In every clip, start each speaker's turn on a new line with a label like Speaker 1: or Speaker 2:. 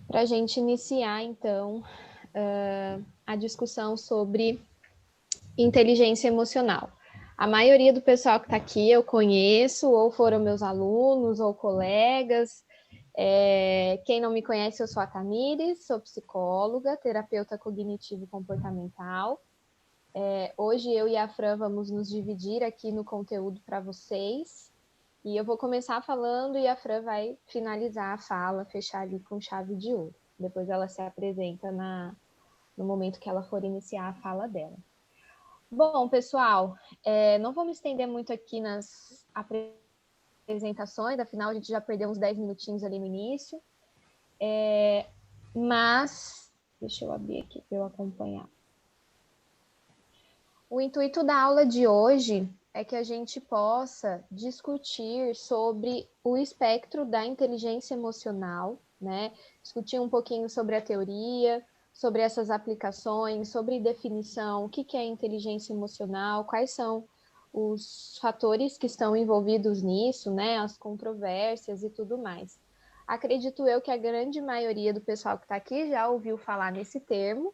Speaker 1: Para a gente iniciar, então, a discussão sobre inteligência emocional. A maioria do pessoal que está aqui eu conheço, ou foram meus alunos, ou colegas. Quem não me conhece, eu sou a Tamires, sou psicóloga, terapeuta cognitivo-comportamental. Hoje eu e a Fran vamos nos dividir aqui no conteúdo para vocês. E eu vou começar falando e a Fran vai finalizar a fala, fechar ali com chave de ouro. Depois ela se apresenta no momento que ela for iniciar a fala dela. Bom, pessoal, não vou me estender muito aqui nas apresentações, afinal a gente já perdeu uns 10 minutinhos ali no início. Mas, deixa eu abrir aqui para eu acompanhar. O intuito da aula de hoje é que a gente possa discutir sobre o espectro da inteligência emocional, né? Discutir um pouquinho sobre a teoria, sobre essas aplicações, sobre definição, o que é inteligência emocional, quais são os fatores que estão envolvidos nisso, né? As controvérsias e tudo mais. Acredito eu que a grande maioria do pessoal que está aqui já ouviu falar nesse termo,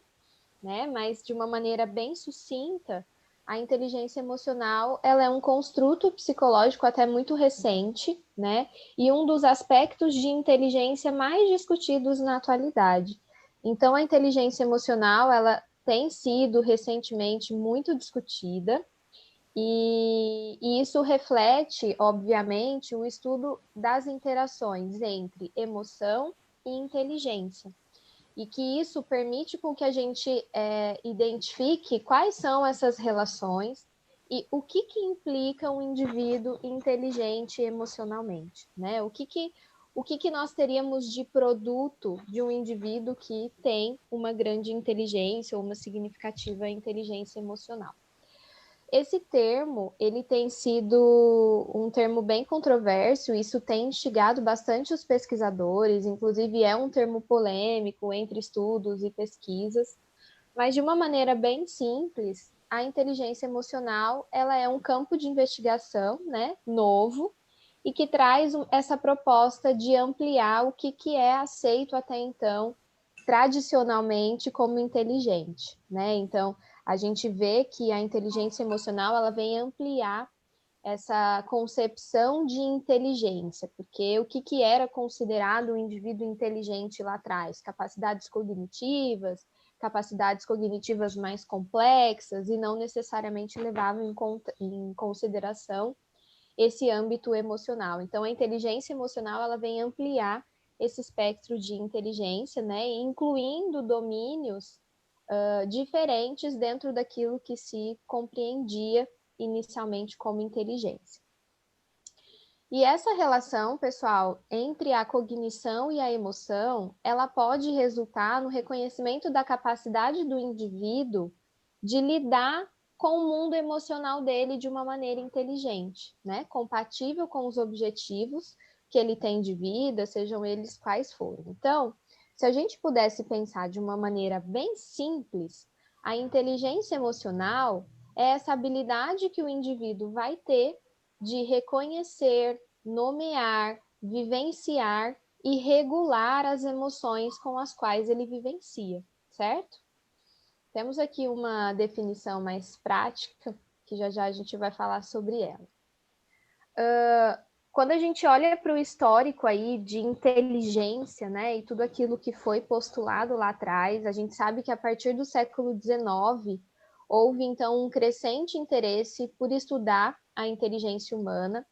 Speaker 1: né? Mas de uma maneira bem sucinta, a inteligência emocional ela é um construto psicológico até muito recente, né? E um dos aspectos de inteligência mais discutidos na atualidade. Então, a inteligência emocional ela tem sido recentemente muito discutida, e isso reflete, obviamente, o estudo das interações entre emoção e inteligência. E que isso permite com que a gente identifique quais são essas relações e o que implica um indivíduo inteligente emocionalmente, né? O que nós teríamos de produto de um indivíduo que tem uma grande inteligência ou uma significativa inteligência emocional. Esse termo, ele tem sido um termo bem controverso, isso tem instigado bastante os pesquisadores, inclusive é um termo polêmico entre estudos e pesquisas, mas de uma maneira bem simples, a inteligência emocional, ela é um campo de investigação, né, novo, e que traz essa proposta de ampliar o que é aceito até então, tradicionalmente, como inteligente, né, então a gente vê que a inteligência emocional ela vem ampliar essa concepção de inteligência, porque o que era considerado um indivíduo inteligente lá atrás? Capacidades cognitivas mais complexas e não necessariamente levavam em consideração esse âmbito emocional. Então, a inteligência emocional ela vem ampliar esse espectro de inteligência, né, incluindo domínios diferentes dentro daquilo que se compreendia inicialmente como inteligência. E essa relação, pessoal, entre a cognição e a emoção, ela pode resultar no reconhecimento da capacidade do indivíduo de lidar com o mundo emocional dele de uma maneira inteligente, né? Compatível com os objetivos que ele tem de vida, sejam eles quais forem. Então, se a gente pudesse pensar de uma maneira bem simples, a inteligência emocional é essa habilidade que o indivíduo vai ter de reconhecer, nomear, vivenciar e regular as emoções com as quais ele vivencia, certo? Temos aqui uma definição mais prática, que já já a gente vai falar sobre ela. Quando a gente olha para o histórico aí de inteligência, né, e tudo aquilo que foi postulado lá atrás, a gente sabe que a partir do século XIX houve então um crescente interesse por estudar a inteligência humana,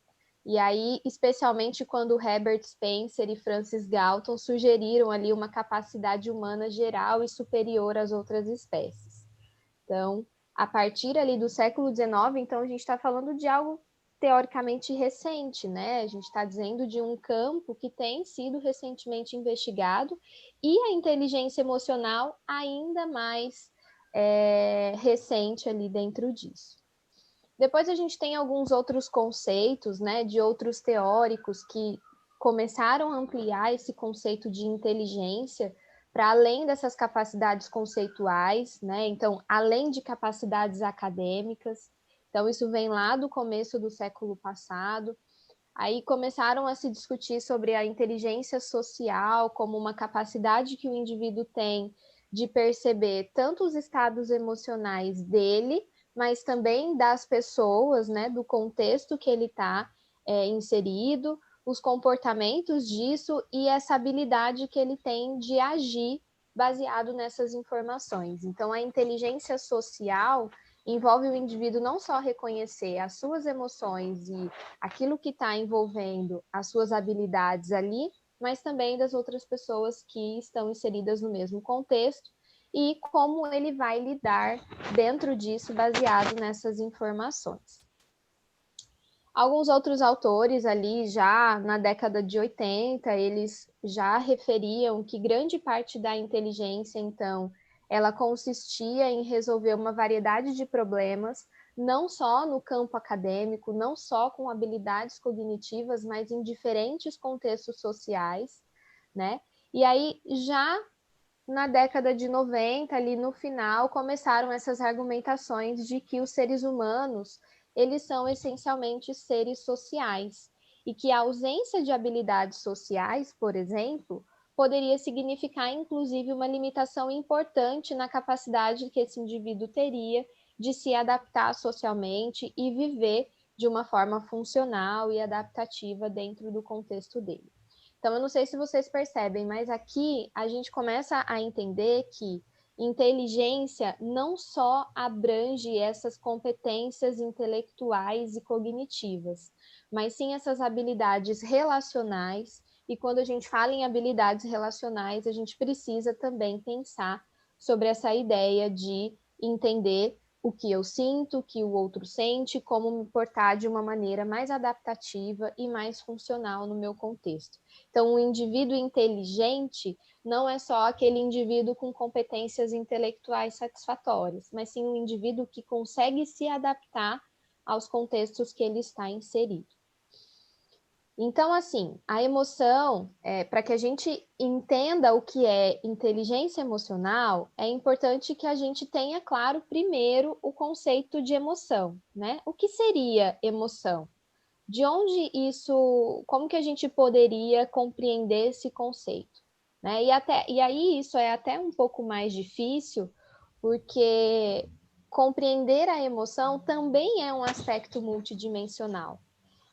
Speaker 1: e aí especialmente quando Herbert Spencer e Francis Galton sugeriram ali uma capacidade humana geral e superior às outras espécies. Então, a partir ali do século XIX, então a gente está falando de algo teoricamente recente, né? A gente está dizendo de um campo que tem sido recentemente investigado e a inteligência emocional ainda mais recente ali dentro disso. Depois a gente tem alguns outros conceitos, né, de outros teóricos que começaram a ampliar esse conceito de inteligência para além dessas capacidades conceituais, né? Então, além de capacidades acadêmicas. Então, isso vem lá do começo do século passado. Aí começaram a se discutir sobre a inteligência social como uma capacidade que o indivíduo tem de perceber tanto os estados emocionais dele, mas também das pessoas, né, do contexto que ele está inserido, os comportamentos disso e essa habilidade que ele tem de agir baseado nessas informações. Então, a inteligência social envolve o indivíduo não só reconhecer as suas emoções e aquilo que está envolvendo as suas habilidades ali, mas também das outras pessoas que estão inseridas no mesmo contexto e como ele vai lidar dentro disso baseado nessas informações. Alguns outros autores ali, já na década de 80, eles já referiam que grande parte da inteligência, então, ela consistia em resolver uma variedade de problemas, não só no campo acadêmico, não só com habilidades cognitivas, mas em diferentes contextos sociais, né? E aí, já na década de 90, ali no final, começaram essas argumentações de que os seres humanos, eles são essencialmente seres sociais, e que a ausência de habilidades sociais, por exemplo, poderia significar, inclusive, uma limitação importante na capacidade que esse indivíduo teria de se adaptar socialmente e viver de uma forma funcional e adaptativa dentro do contexto dele. Então, eu não sei se vocês percebem, mas aqui a gente começa a entender que inteligência não só abrange essas competências intelectuais e cognitivas, mas sim essas habilidades relacionais. E quando a gente fala em habilidades relacionais, a gente precisa também pensar sobre essa ideia de entender o que eu sinto, o que o outro sente, como me portar de uma maneira mais adaptativa e mais funcional no meu contexto. Então, o indivíduo inteligente não é só aquele indivíduo com competências intelectuais satisfatórias, mas sim um indivíduo que consegue se adaptar aos contextos que ele está inserido. Então, assim, a emoção, para que a gente entenda o que é inteligência emocional, é importante que a gente tenha claro primeiro o conceito de emoção, né? O que seria emoção? De onde isso, como que a gente poderia compreender esse conceito, né? E aí isso é até um pouco mais difícil, porque compreender a emoção também é um aspecto multidimensional.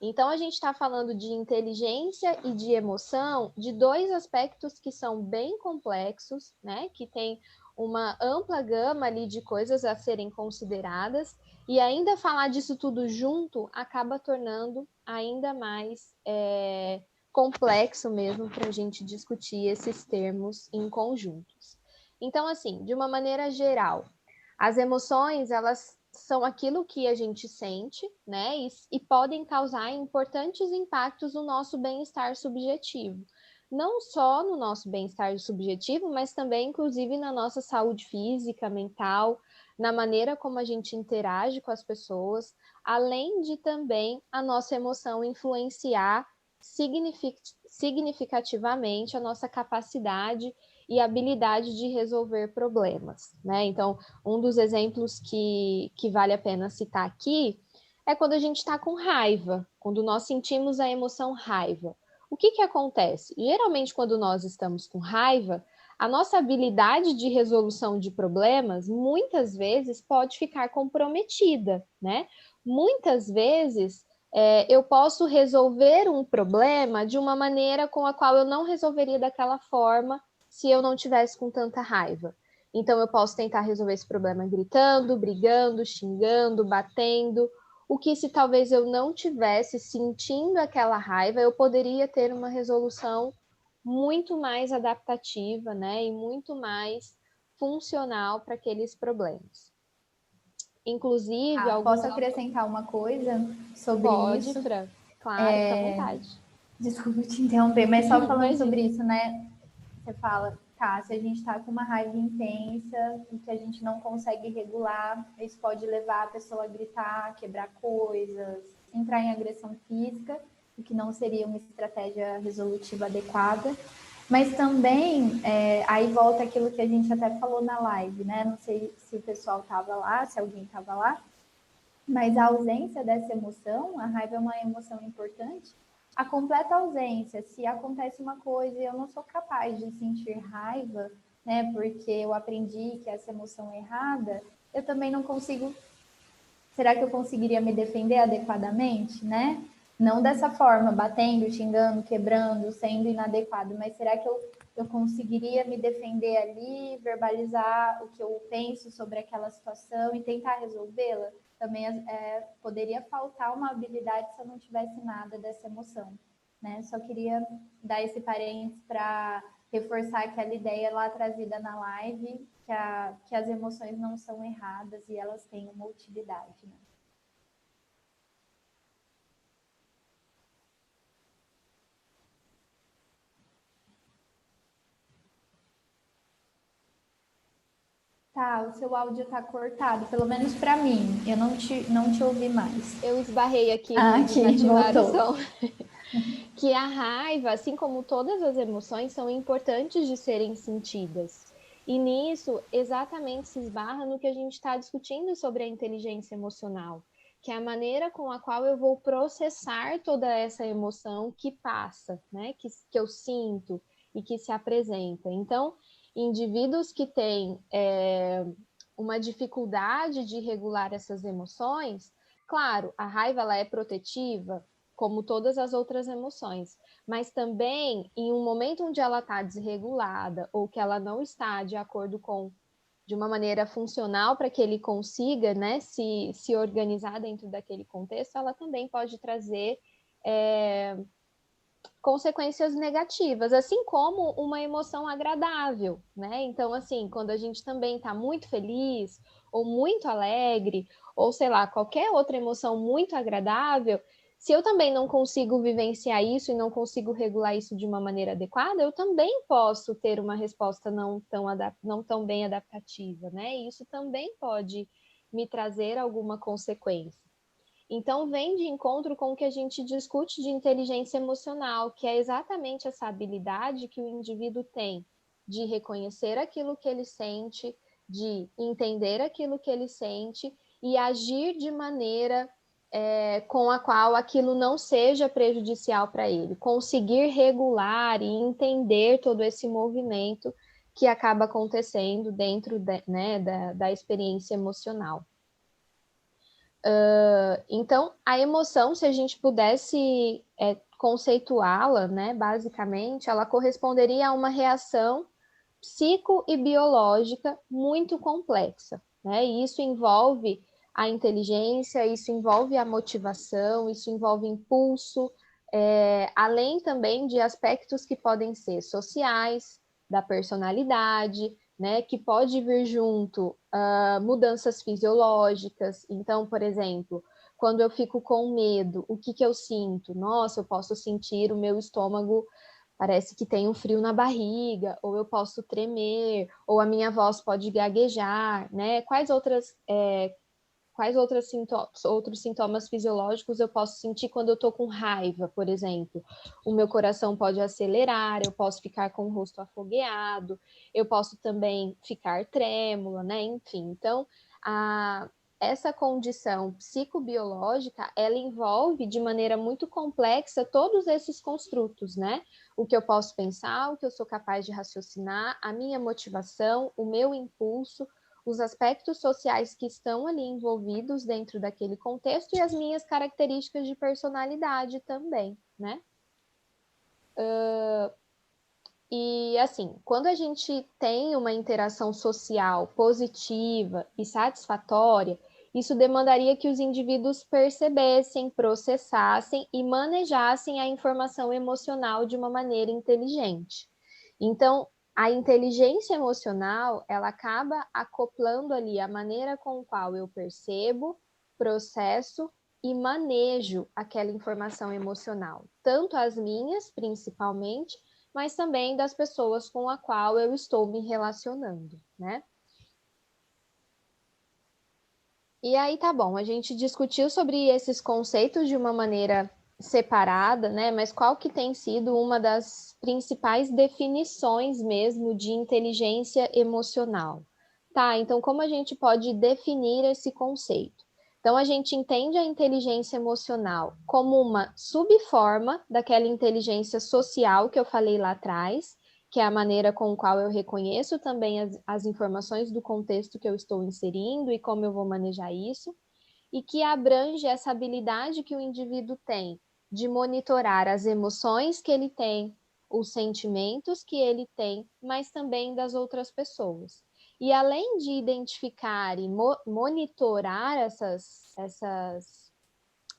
Speaker 1: Então, a gente está falando de inteligência e de emoção, de dois aspectos que são bem complexos, né? Que tem uma ampla gama ali de coisas a serem consideradas, e ainda falar disso tudo junto acaba tornando ainda mais complexo mesmo para a gente discutir esses termos em conjuntos. Então, assim, de uma maneira geral, as emoções, elas são aquilo que a gente sente, né? E podem causar importantes impactos no nosso bem-estar subjetivo. Não só no nosso bem-estar subjetivo, mas também, inclusive, na nossa saúde física, mental, na maneira como a gente interage com as pessoas, além de também a nossa emoção influenciar significativamente a nossa capacidade e habilidade de resolver problemas, né? Então, um dos exemplos que vale a pena citar aqui é quando a gente está com raiva, quando nós sentimos a emoção raiva. O que acontece? Geralmente, quando nós estamos com raiva, a nossa habilidade de resolução de problemas, muitas vezes, pode ficar comprometida, né? Muitas vezes, eu posso resolver um problema de uma maneira com a qual eu não resolveria daquela forma se eu não tivesse com tanta raiva. Então, eu posso tentar resolver esse problema gritando, brigando, xingando, batendo. O que, se talvez eu não tivesse sentindo aquela raiva, eu poderia ter uma resolução muito mais adaptativa, né? E muito mais funcional para aqueles problemas. Inclusive,
Speaker 2: Posso acrescentar uma coisa sobre
Speaker 1: Pode,
Speaker 2: isso?
Speaker 1: Fran. Claro, fica à vontade.
Speaker 2: Desculpa te interromper, mas só falando
Speaker 1: Imagina.
Speaker 2: sobre isso, né? Você fala, tá, se a gente tá com uma raiva intensa e que a gente não consegue regular, isso pode levar a pessoa a gritar, quebrar coisas, entrar em agressão física. o que não seria uma estratégia resolutiva adequada. Mas também, aí volta aquilo que a gente até falou na live, né? Não sei se o pessoal estava lá, se alguém estava lá, mas a ausência dessa emoção, a raiva é uma emoção importante, a completa ausência, se acontece uma coisa e eu não sou capaz de sentir raiva, né, porque eu aprendi que essa emoção é errada, eu também não consigo. Será que eu conseguiria me defender adequadamente, né? Não dessa forma, batendo, xingando, quebrando, sendo inadequado, mas será que eu conseguiria me defender ali, verbalizar o que eu penso sobre aquela situação e tentar resolvê-la? Também poderia faltar uma habilidade se eu não tivesse nada dessa emoção, né? Só queria dar esse parênteses para reforçar aquela ideia lá trazida na live, que as emoções não são erradas e elas têm uma utilidade, né? Tá, o seu áudio tá cortado, pelo menos para mim. Eu não te ouvi mais.
Speaker 1: Eu esbarrei aqui
Speaker 2: Ah,
Speaker 1: no
Speaker 2: aqui,
Speaker 1: desativar o
Speaker 2: voltou.
Speaker 1: som. Que a raiva, assim como todas as emoções, são importantes de serem sentidas. E nisso, exatamente se esbarra no que a gente está discutindo sobre a inteligência emocional, que é a maneira com a qual eu vou processar toda essa emoção que passa, né? Que eu sinto e que se apresenta. Então, indivíduos que têm uma dificuldade de regular essas emoções, claro, a raiva ela é protetiva, como todas as outras emoções, mas também em um momento onde ela está desregulada ou que ela não está de acordo com de uma maneira funcional para que ele consiga, né, se organizar dentro daquele contexto, ela também pode trazer consequências negativas, assim como uma emoção agradável, né? Então, assim, quando a gente também está muito feliz ou muito alegre, ou sei lá, qualquer outra emoção muito agradável, se eu também não consigo vivenciar isso e não consigo regular isso de uma maneira adequada, eu também posso ter uma resposta não tão bem adaptativa, né? E isso também pode me trazer alguma consequência. Então, vem de encontro com o que a gente discute de inteligência emocional, que é exatamente essa habilidade que o indivíduo tem de reconhecer aquilo que ele sente, de entender aquilo que ele sente e agir de maneira com a qual aquilo não seja prejudicial para ele. Conseguir regular e entender todo esse movimento que acaba acontecendo dentro da experiência emocional. Então, a emoção, se a gente pudesse conceituá-la, né, basicamente, ela corresponderia a uma reação psico e biológica muito complexa, né? E isso envolve a inteligência, isso envolve a motivação, isso envolve impulso, além também de aspectos que podem ser sociais, da personalidade, né, que pode vir junto mudanças fisiológicas. Então, por exemplo, quando eu fico com medo, o que eu sinto? Nossa, eu posso sentir o meu estômago, parece que tem um frio na barriga, ou eu posso tremer, ou a minha voz pode gaguejar, né? Quais outros sintomas fisiológicos eu posso sentir quando eu estou com raiva, por exemplo? O meu coração pode acelerar, eu posso ficar com o rosto afogueado, eu posso também ficar trêmula, né? Enfim, então, essa condição psicobiológica, ela envolve de maneira muito complexa todos esses construtos, né? O que eu posso pensar, o que eu sou capaz de raciocinar, a minha motivação, o meu impulso, os aspectos sociais que estão ali envolvidos dentro daquele contexto e as minhas características de personalidade também, né? E assim, quando a gente tem uma interação social positiva e satisfatória, isso demandaria que os indivíduos percebessem, processassem e manejassem a informação emocional de uma maneira inteligente. Então, a inteligência emocional, ela acaba acoplando ali a maneira com a qual eu percebo, processo e manejo aquela informação emocional, tanto as minhas, principalmente, mas também das pessoas com a qual eu estou me relacionando, né? E aí tá bom, a gente discutiu sobre esses conceitos de uma maneira separada, né? Mas qual que tem sido uma das principais definições mesmo de inteligência emocional? Tá, então como a gente pode definir esse conceito? Então a gente entende a inteligência emocional como uma subforma daquela inteligência social que eu falei lá atrás, que é a maneira com a qual eu reconheço também as informações do contexto que eu estou inserindo e como eu vou manejar isso, e que abrange essa habilidade que o indivíduo tem de monitorar as emoções que ele tem, os sentimentos que ele tem, mas também das outras pessoas. E além de identificar e monitorar essas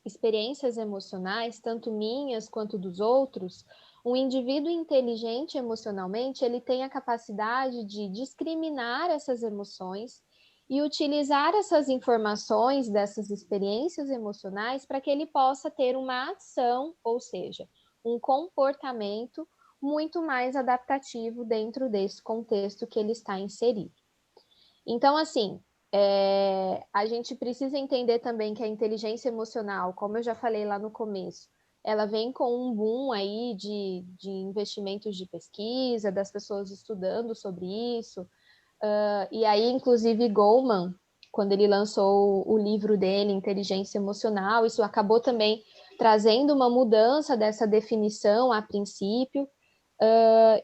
Speaker 1: experiências emocionais, tanto minhas quanto dos outros, um indivíduo inteligente emocionalmente, ele tem a capacidade de discriminar essas emoções e utilizar essas informações dessas experiências emocionais para que ele possa ter uma ação, ou seja, um comportamento muito mais adaptativo dentro desse contexto que ele está inserido. Então, assim, a gente precisa entender também que a inteligência emocional, como eu já falei lá no começo, ela vem com um boom aí de investimentos de pesquisa, das pessoas estudando sobre isso. E aí, inclusive, Goleman, quando ele lançou o livro dele, Inteligência Emocional, isso acabou também trazendo uma mudança dessa definição a princípio,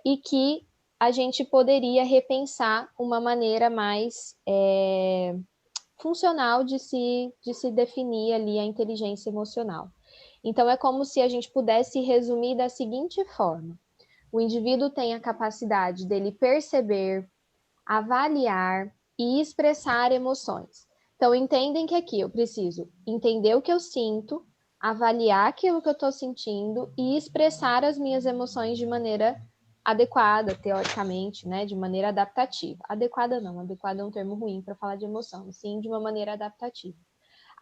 Speaker 1: e que a gente poderia repensar uma maneira mais funcional de se definir ali a inteligência emocional. Então, é como se a gente pudesse resumir da seguinte forma: o indivíduo tem a capacidade dele perceber, avaliar e expressar emoções. Então, entendem que aqui eu preciso entender o que eu sinto, avaliar aquilo que eu estou sentindo e expressar as minhas emoções de maneira adequada, teoricamente, né, de maneira adaptativa. Adequada não, adequada é um termo ruim para falar de emoção, sim, de uma maneira adaptativa.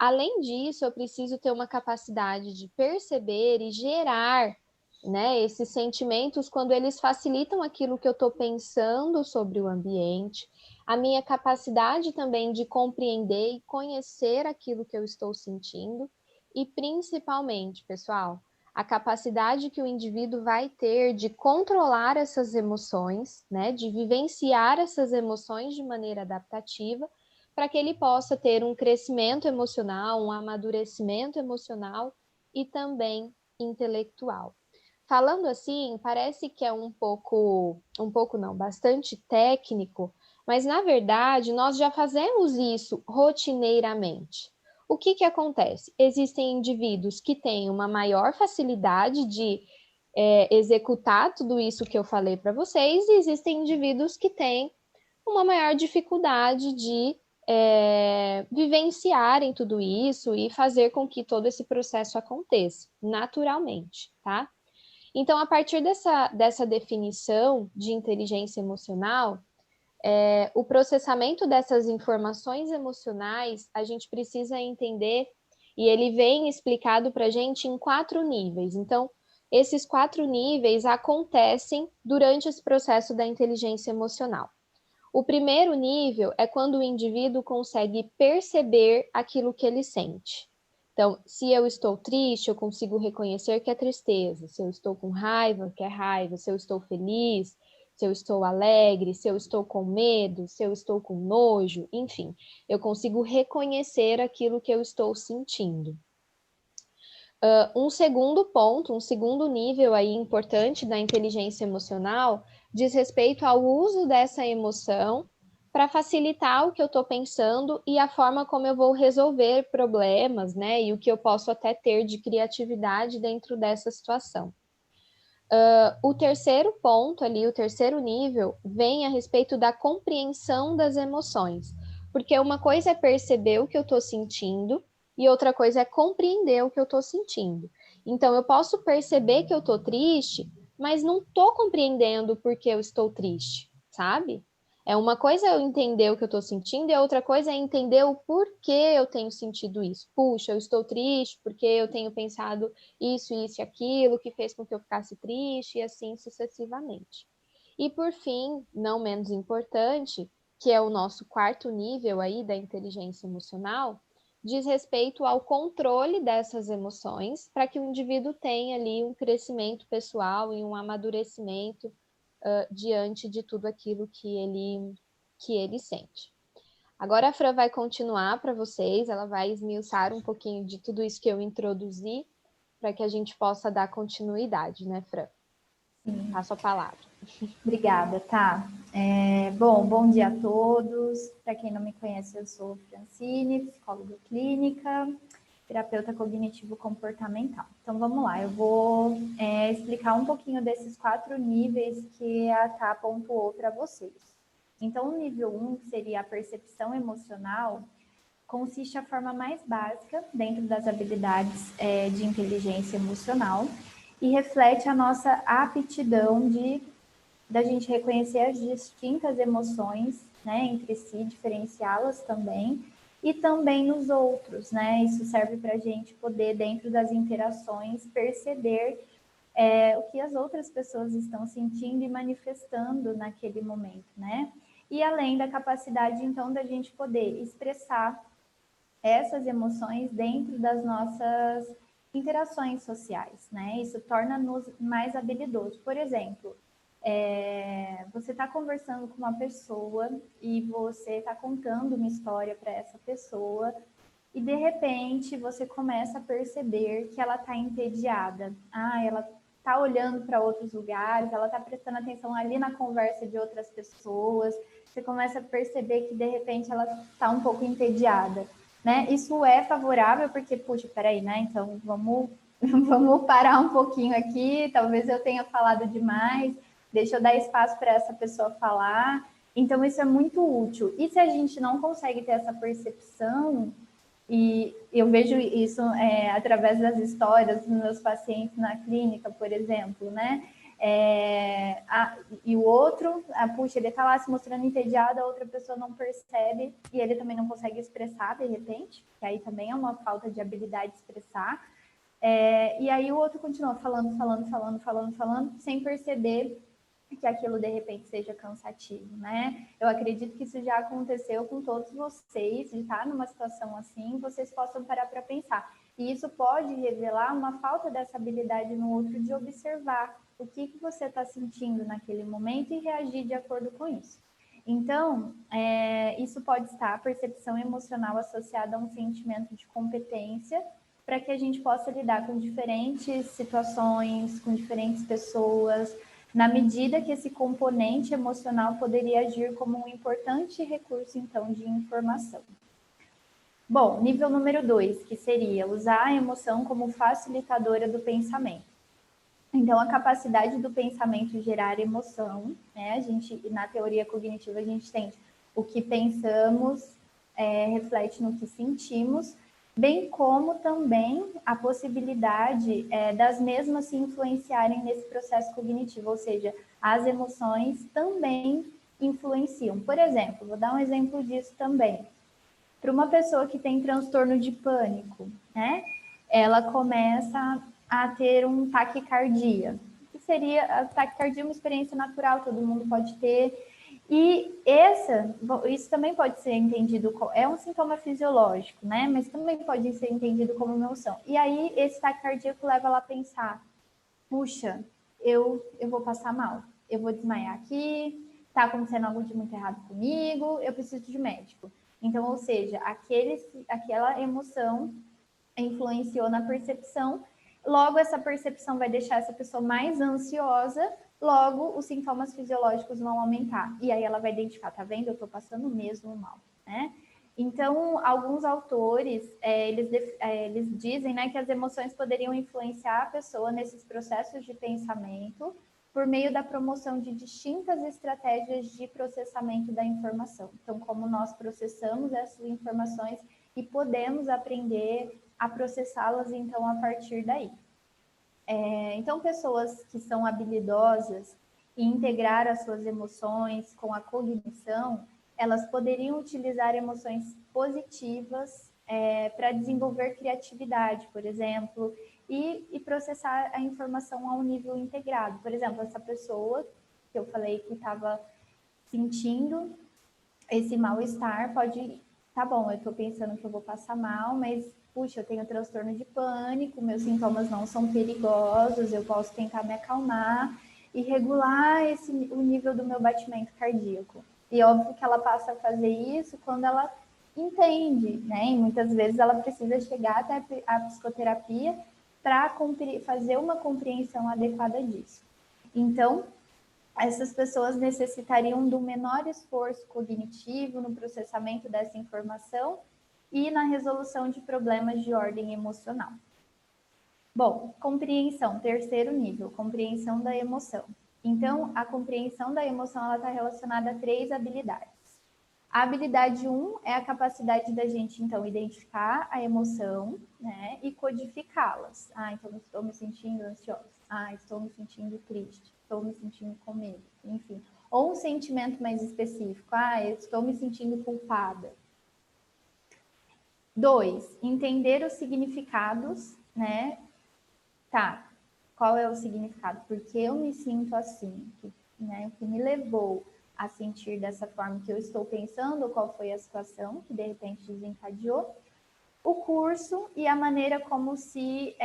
Speaker 1: Além disso, eu preciso ter uma capacidade de perceber e gerar, né, esses sentimentos quando eles facilitam aquilo que eu estou pensando sobre o ambiente, a minha capacidade também de compreender e conhecer aquilo que eu estou sentindo, e principalmente, pessoal, a capacidade que o indivíduo vai ter de controlar essas emoções, né, de vivenciar essas emoções de maneira adaptativa, para que ele possa ter um crescimento emocional, um amadurecimento emocional e também intelectual. Falando assim, parece que é um pouco não, bastante técnico, mas na verdade nós já fazemos isso rotineiramente. O que que acontece? Existem indivíduos que têm uma maior facilidade de executar tudo isso que eu falei para vocês, e existem indivíduos que têm uma maior dificuldade de vivenciarem tudo isso e fazer com que todo esse processo aconteça naturalmente, tá? Então, a partir dessa definição de inteligência emocional, o processamento dessas informações emocionais, a gente precisa entender, e ele vem explicado para a gente em 4 níveis. Então, esses 4 níveis acontecem durante esse processo da inteligência emocional. O primeiro nível é quando o indivíduo consegue perceber aquilo que ele sente. Então, se eu estou triste, eu consigo reconhecer que é tristeza. Se eu estou com raiva, que é raiva. Se eu estou feliz, se eu estou alegre, se eu estou com medo, se eu estou com nojo, enfim, eu consigo reconhecer aquilo que eu estou sentindo. Um segundo ponto, um segundo nível aí importante da inteligência emocional diz respeito ao uso dessa emoção para facilitar o que eu estou pensando e a forma como eu vou resolver problemas, né? E o que eu posso até ter de criatividade dentro dessa situação. O terceiro ponto ali, o terceiro nível, vem a respeito da compreensão das emoções. Porque uma coisa é perceber o que eu estou sentindo e outra coisa é compreender o que eu estou sentindo. Então, eu posso perceber que eu estou triste, mas não estou compreendendo por que eu estou triste, sabe? É uma coisa eu entender o que eu estou sentindo e a outra coisa é entender o porquê eu tenho sentido isso. Puxa, eu estou triste porque eu tenho pensado isso e aquilo, que fez com que eu ficasse triste, e assim sucessivamente. E por fim, não menos importante, que é o nosso quarto nível aí da inteligência emocional, diz respeito ao controle dessas emoções, para que o indivíduo tenha ali um crescimento pessoal e um amadurecimento diante de tudo aquilo que ele sente. Agora a Fran vai continuar para vocês, ela vai esmiuçar um pouquinho de tudo isso que eu introduzi, para que a gente possa dar continuidade, né, Fran?
Speaker 2: Sim.
Speaker 1: Passo a palavra.
Speaker 2: Obrigada, tá? Bom dia a todos. Para quem não me conhece, eu sou Francine, psicóloga clínica, terapeuta cognitivo-comportamental. Então, vamos lá, eu vou explicar um pouquinho desses 4 níveis que a Tá pontuou para vocês. Então, o nível 1, que seria a percepção emocional, consiste a forma mais básica dentro das habilidades de inteligência emocional e reflete a nossa aptidão da gente reconhecer as distintas emoções, né, entre si, diferenciá-las também, e também nos outros, né? Isso serve para a gente poder, dentro das interações, perceber o que as outras pessoas estão sentindo e manifestando naquele momento, né? E além da capacidade, então, da gente poder expressar essas emoções dentro das nossas interações sociais, né? Isso torna-nos mais habilidosos. Por exemplo, você está conversando com uma pessoa e você está contando uma história para essa pessoa e de repente você começa a perceber que ela está entediada. Ela está olhando para outros lugares, ela está prestando atenção ali na conversa de outras pessoas. Você começa a perceber que de repente ela está um pouco entediada, né? Isso é favorável porque, puxa, peraí, né? Então vamos parar um pouquinho aqui. Talvez eu tenha falado demais. Deixa eu dar espaço para essa pessoa falar. Então, isso é muito útil. E se a gente não consegue ter essa percepção, e eu vejo isso através das histórias dos meus pacientes na clínica, por exemplo, né? E o outro, puxa, ele está lá se mostrando entediado, a outra pessoa não percebe e ele também não consegue expressar de repente, que aí também é uma falta de habilidade de expressar. E aí o outro continua falando, sem perceber que aquilo de repente seja cansativo, né? Eu acredito que isso já aconteceu com todos vocês, de estar numa situação assim, vocês possam parar para pensar. E isso pode revelar uma falta dessa habilidade no outro de observar o que você está sentindo naquele momento e reagir de acordo com isso. Então, isso pode estar a percepção emocional associada a um sentimento de competência para que a gente possa lidar com diferentes situações, com diferentes pessoas, na medida que esse componente emocional poderia agir como um importante recurso, então, de informação. Bom, nível número 2, que seria usar a emoção como facilitadora do pensamento. Então, a capacidade do pensamento gerar emoção, né? Na teoria cognitiva, a gente tem o que pensamos, reflete no que sentimos, bem como também a possibilidade das mesmas se influenciarem nesse processo cognitivo, ou seja, as emoções também influenciam. Por exemplo, vou dar um exemplo disso também. Para uma pessoa que tem transtorno de pânico, né? Ela começa a ter um taquicardia. Que seria a taquicardia é uma experiência natural, todo mundo pode ter. E isso também pode ser entendido como é um sintoma fisiológico, né? Mas também pode ser entendido como uma emoção. E aí esse taquicardíaco leva ela a pensar: puxa, eu vou passar mal, eu vou desmaiar aqui, tá acontecendo algo de muito errado comigo, eu preciso de médico. Então, ou seja, aquela emoção influenciou na percepção, logo essa percepção vai deixar essa pessoa mais ansiosa, logo os sintomas fisiológicos vão aumentar. E aí ela vai identificar, tá vendo? Eu tô passando mesmo mal, né? Então, alguns autores, eles dizem, né, que as emoções poderiam influenciar a pessoa nesses processos de pensamento por meio da promoção de distintas estratégias de processamento da informação. Então, como nós processamos essas informações e podemos aprender a processá-las, então, a partir daí. Então, pessoas que são habilidosas em integrar as suas emoções com a cognição, elas poderiam utilizar emoções positivas para desenvolver criatividade, por exemplo, e processar a informação a um nível integrado. Por exemplo, essa pessoa que eu falei que estava sentindo esse mal-estar pode tá bom, eu tô pensando que eu vou passar mal, mas, puxa, eu tenho transtorno de pânico, meus sintomas não são perigosos, eu posso tentar me acalmar e regular o nível do meu batimento cardíaco. E óbvio que ela passa a fazer isso quando ela entende, né? E muitas vezes ela precisa chegar até a psicoterapia para fazer uma compreensão adequada disso. Então, essas pessoas necessitariam do menor esforço cognitivo no processamento dessa informação e na resolução de problemas de ordem emocional. Bom, compreensão, terceiro nível, compreensão da emoção. Então, a compreensão da emoção está relacionada a 3 habilidades. A habilidade 1 é a capacidade da gente, então, identificar a emoção, né, e codificá-las. Então eu estou me sentindo ansiosa. Estou me sentindo triste. Estou me sentindo com medo. Enfim. Ou um sentimento mais específico. Eu estou me sentindo culpada. 2, entender os significados, né? Tá, qual é o significado? Por que eu me sinto assim? O que me levou a sentir dessa forma que eu estou pensando, qual foi a situação que de repente desencadeou, o curso e a maneira como se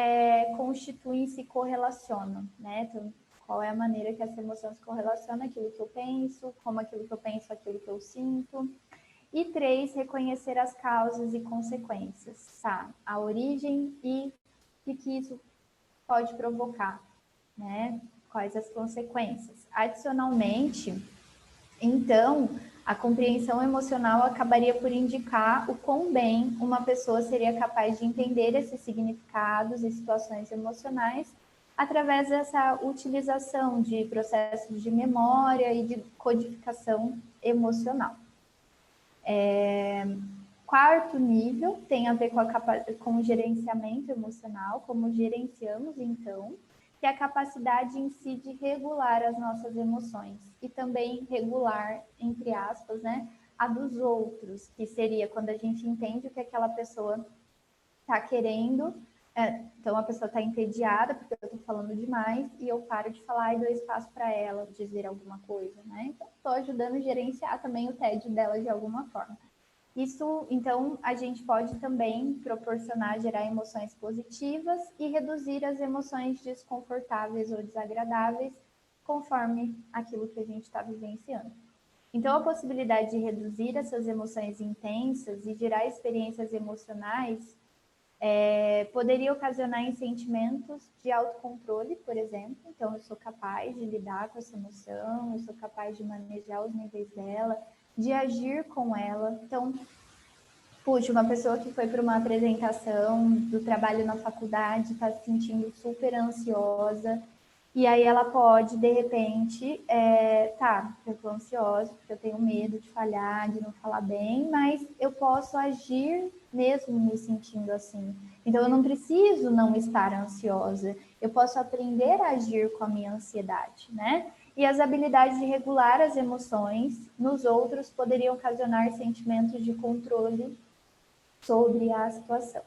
Speaker 2: constituem e se correlacionam, né? Então, qual é a maneira que essa emoção se correlaciona, aquilo que eu penso, como aquilo que eu penso, aquilo que eu sinto. E 3, reconhecer as causas e consequências, tá? A origem e o que isso pode provocar, né? Quais as consequências. Adicionalmente, então, a compreensão emocional acabaria por indicar o quão bem uma pessoa seria capaz de entender esses significados e situações emocionais através dessa utilização de processos de memória e de codificação emocional. Quarto nível tem a ver com o gerenciamento emocional, como gerenciamos, então, que é a capacidade em si de regular as nossas emoções e também regular, entre aspas, né, a dos outros, que seria quando a gente entende o que aquela pessoa está querendo. Então, a pessoa está entediada porque eu estou falando demais e eu paro de falar e dou espaço para ela dizer alguma coisa, né? Então, estou ajudando a gerenciar também o tédio dela de alguma forma. Isso, então, a gente pode também proporcionar, gerar emoções positivas e reduzir as emoções desconfortáveis ou desagradáveis, conforme aquilo que a gente está vivenciando. Então, a possibilidade de reduzir essas emoções intensas e gerar experiências emocionais poderia ocasionar em sentimentos de autocontrole, por exemplo. Então, eu sou capaz de lidar com essa emoção, eu sou capaz de manejar os níveis dela, de agir com ela. Então, puxa, uma pessoa que foi para uma apresentação do trabalho na faculdade, está se sentindo super ansiosa, e aí ela pode, de repente, eu estou ansiosa, porque eu tenho medo de falhar, de não falar bem, mas eu posso agir mesmo me sentindo assim. Então, eu não preciso não estar ansiosa, eu posso aprender a agir com a minha ansiedade, né? E as habilidades de regular as emoções nos outros poderiam ocasionar sentimentos de controle sobre a situação.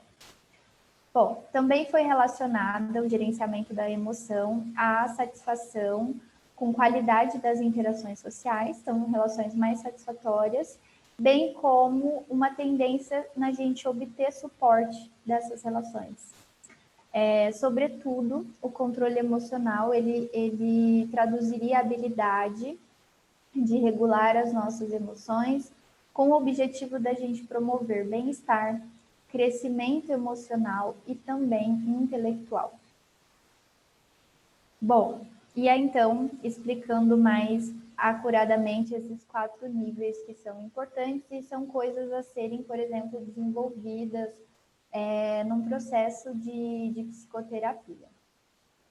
Speaker 2: Bom, também foi relacionada o gerenciamento da emoção à satisfação com qualidade das interações sociais, então relações mais satisfatórias, bem como uma tendência na gente obter suporte dessas relações. Sobretudo, o controle emocional, ele traduziria a habilidade de regular as nossas emoções com o objetivo da gente promover bem-estar, crescimento emocional e também intelectual. Bom, e aí então, explicando mais acuradamente esses 4 níveis que são importantes e são coisas a serem, por exemplo, desenvolvidas num processo de psicoterapia.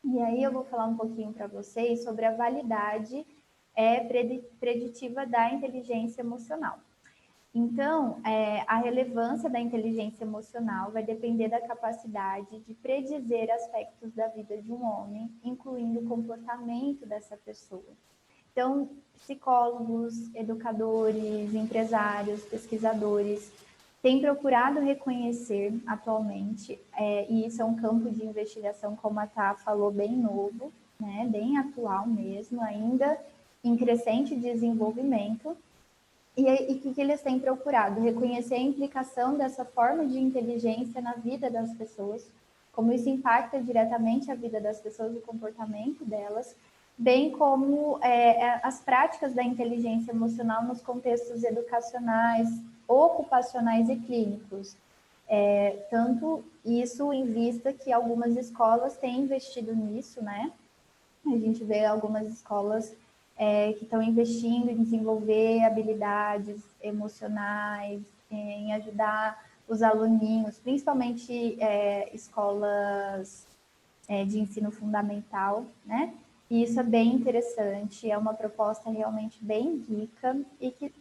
Speaker 2: E aí eu vou falar um pouquinho para vocês sobre a validade preditiva da inteligência emocional. Então, a relevância da inteligência emocional vai depender da capacidade de predizer aspectos da vida de um homem, incluindo o comportamento dessa pessoa. Então, psicólogos, educadores, empresários, pesquisadores têm procurado reconhecer atualmente, e isso é um campo de investigação, como a Tá falou, bem novo, né, bem atual mesmo, ainda em crescente desenvolvimento, E o que eles têm procurado? Reconhecer a implicação dessa forma de inteligência na vida das pessoas, como isso impacta diretamente a vida das pessoas, o comportamento delas, bem como as práticas da inteligência emocional nos contextos educacionais, ocupacionais e clínicos. Tanto isso em vista que algumas escolas têm investido nisso, né? A gente vê algumas escolas que estão investindo em desenvolver habilidades emocionais, em ajudar os aluninhos, principalmente escolas de ensino fundamental, né? E isso é bem interessante, é uma proposta realmente bem rica e que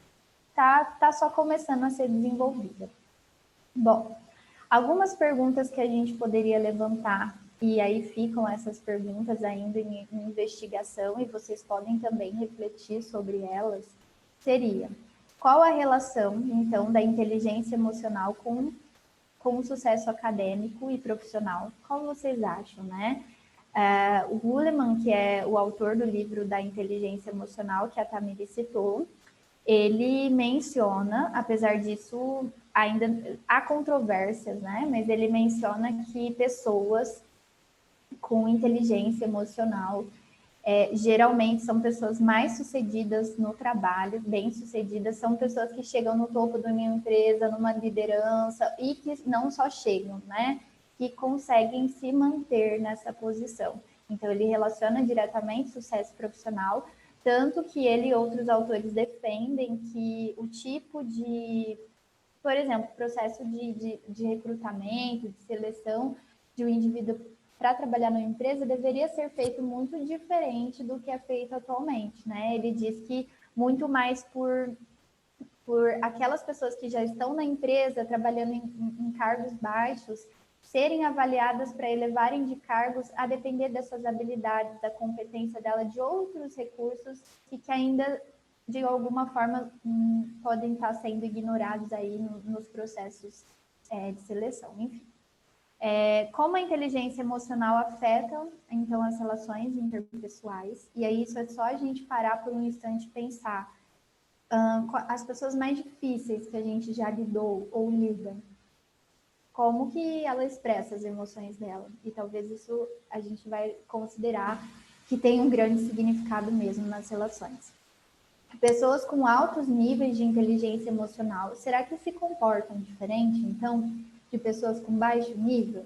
Speaker 2: tá só começando a ser desenvolvida. Bom, algumas perguntas que a gente poderia levantar, e aí ficam essas perguntas ainda em investigação, e vocês podem também refletir sobre elas, seria: qual a relação, então, da inteligência emocional com o sucesso acadêmico e profissional? Qual vocês acham, né? O Goleman, que é o autor do livro da inteligência emocional, que a Tamiri citou, ele menciona, apesar disso, ainda há controvérsias, né? Mas ele menciona que pessoas com inteligência emocional geralmente são pessoas mais sucedidas no trabalho, bem-sucedidas, são pessoas que chegam no topo de uma empresa, numa liderança, e que não só chegam, né? Que conseguem se manter nessa posição. Então, ele relaciona diretamente sucesso profissional, tanto que ele e outros autores defendem que o tipo de, por exemplo, processo de recrutamento, de seleção de um indivíduo para trabalhar numa empresa deveria ser feito muito diferente do que é feito atualmente, né? Ele diz que muito mais por aquelas pessoas que já estão na empresa trabalhando em cargos baixos serem avaliadas para elevarem de cargos a depender dessas habilidades, da competência dela, de outros recursos e que ainda de alguma forma podem estar sendo ignorados aí nos processos de seleção, enfim. Como a inteligência emocional afeta, então, as relações interpessoais, e aí isso é só a gente parar por um instante e pensar as pessoas mais difíceis que a gente já lidou ou lida, como que ela expressa as emoções dela, e talvez isso a gente vai considerar que tem um grande significado mesmo nas relações. Pessoas com altos níveis de inteligência emocional, será que se comportam diferente, então, de pessoas com baixo nível?